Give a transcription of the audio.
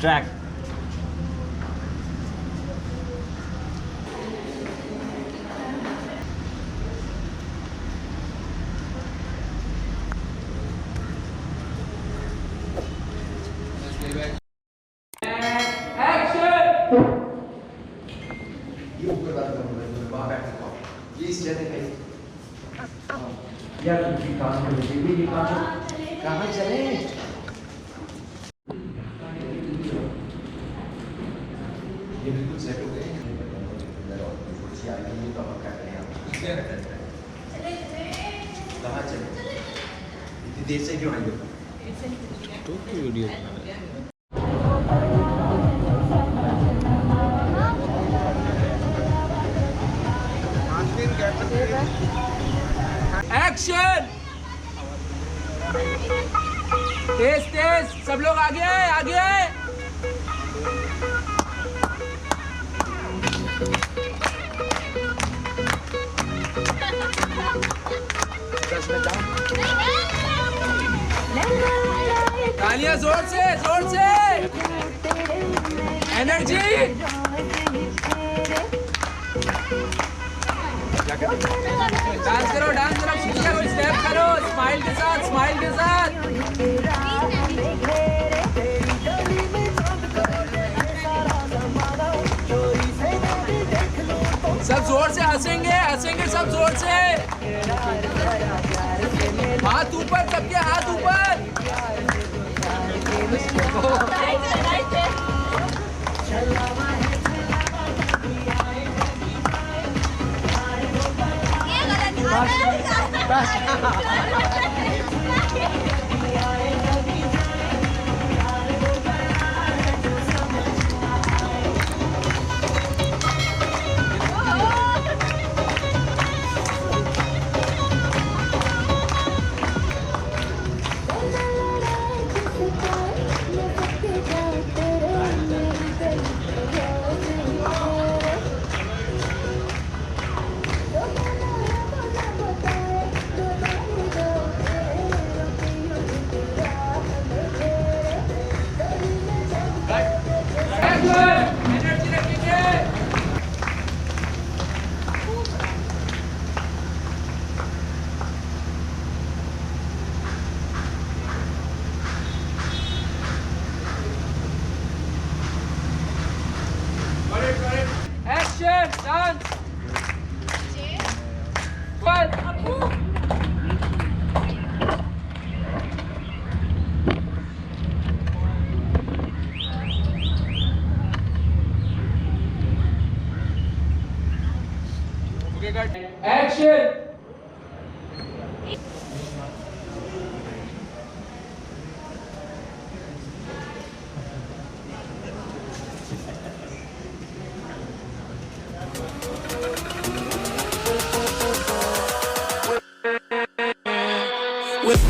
Track. कहाँ चले? ये बिल्कुल सेट हो गए हैं। कहाँ चले? इतनी देर से क्यों आए? तो वीडियो बना रहे हैं। एक्शन! तेज तेज, सब लोग आगे आए, आगे आए। तालियां जोर से, जोर से। एनर्जी। डांस करो, डांस करो, शिक्षा कोई स्टेप करो, स्माइल के साथ, स्माइल के साथ। सब जोर से हंसेंगे, हंसेंगे सब जोर से। हाथ ऊपर, सबके हाथ ऊपर। Action! Dance! One! Okay, cut. Action! With